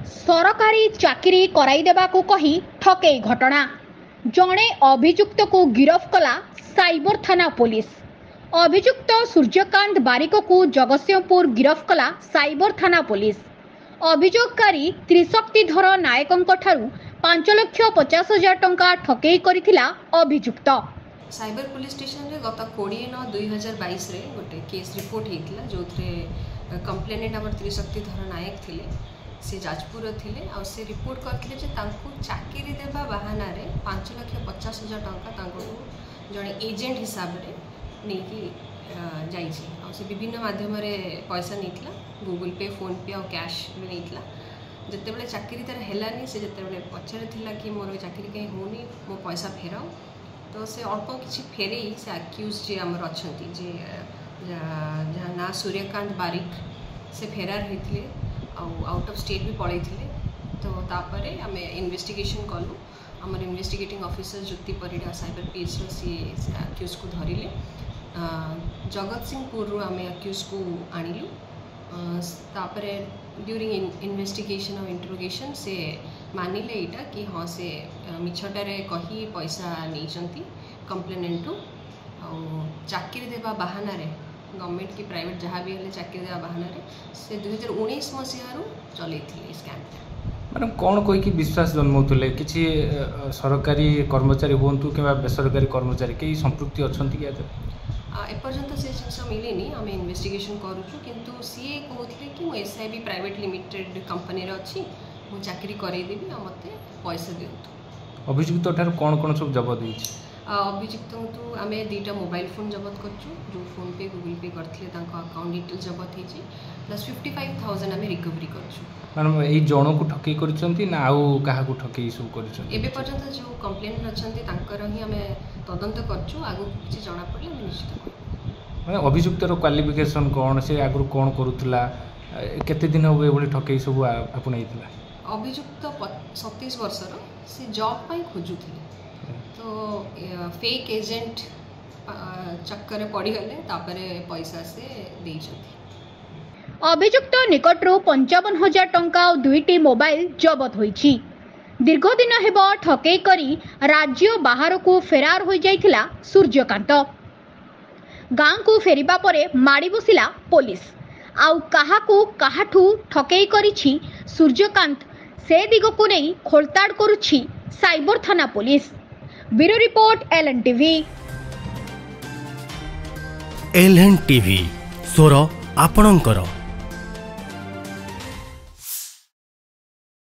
सरकारी चाकरी कराई देबाकू कही ठकेई घटना जड़े अभियुक्त को गिरफ कला साइबर थाना पुलिस। अभियुक्त सूर्यकांत बारिक को जगतसिंहपुर गिरफ कला साइबर थाना पुलिस। अभियोगकारी त्रिशक्तिधर नायकों 5,50,000 टंका ठकेई करिथिला अभियुक्त। साइबर पुलिस स्टेशन रे गत 20/9/2022 रे गोटे केस रिपोर्ट होता जो कंप्लेनेंट आम त्रिशक्तिधर नायक थिले से जाजपुर थिले आ से रिपोर्ट करथिले जे तांको चाकरी देबा बहाना रे 5,50,000 टंका जड़े एजेंट हिसाब रे नहीं जाइए आ से विभिन्न माध्यम रे पैसा नहीं गूगल पे फोन पे और कैश भी नहीं जिते बड़े चाकरी तार हेलानी से जिते बड़े पचारे थिला कि मोर चाकरी कहीं होनी मो पैसा फेराओ तो से अल्प किसी फेरे से आक्यूज जे आमर अच्छा जे जहाँ ना सूर्यकांत बारिक से फेरार होते आउट ऑफ स्टेट भी पड़े तो तापरे आम इन्वेस्टिगेशन कलु आमर इन्वेस्टिगेटिंग ऑफिसर ज्योति परिड़ा साइबर पीएस सी आक्यूज को धरिले जगतसिंहपुर आम आक्यूज को आणिलु तापरे ड्यूरिंग इन्वेस्टिगेशन और इंटरोगेशन से मानिले इटा कि हाँ से मिछटारे कही पैसा नहीं कंप्लेनेंट चाकरी देवा बहाना रे गवर्नमेंट की प्राइवेट जहाँ भी हेल्ले चाकरी देवा बहाना रे से 2019 मसीह चलई स्कैम। मैडम कौन कहीकि विश्वास जन्माउले किसी सरकारी कर्मचारी हूँ कि बेसरकारी कर्मचारी कई संपृक्ति अच्छा कि एपर्यंत से जिन मिलनी आम इन्वेस्टिगेशन करुचु किंतु सी कहते कि मुझे SIB प्राइवेट लिमिटेड कंपनी अच्छी मुझे चाकरी करदेवी आ मत पैसा दिंतु। अभियुक्त ठार कौन कौन सब जबत होती अभियुक्त तो आम 2टा मोबाइल फोन जबत करछु जो फोन पे गूगल पे करथिले तांको अकाउंट डिटेल जबत होती प्लस 55,000 आम रिकवरी करछु। मैडम यही जन को ठकई करछंती ना आउ काहा को ठकई सब करछंती एबे पर्यंत जो कंप्लेंट अछंती तांकर ही आम तदंत करछु आगु किछि जणा पड़ले हम निश्चित माने अभियुक्तर क्वालिफिकेशन कौन से आगु कौन करूथला केते दिन हो एभली ठकई सब आपणैथिला। अभियुक्त 27 वर्षर से जॉब पाई खोजुथिले तो फेक एजेंट चक्कर पड़गले पैसा से देइछथि। अभियुक्त निकटरू 55,000 टंका और 2टी मोबाइल जबत होईछि। दीर्घदिन हेब ठकेई करी राज्य बाहर को फेरार हो जाइथिला सूर्यकांत। गाँ को फेरिबा परे माड़ी बसिला पुलिस आउ काहाकू काहाठू ठकेई करिछि सूर्यकांत से दिग को नहीं खोलताड़ करुछि साइबर थाना police. Bureau report LN TV। LN TV स्वर आपणंकर।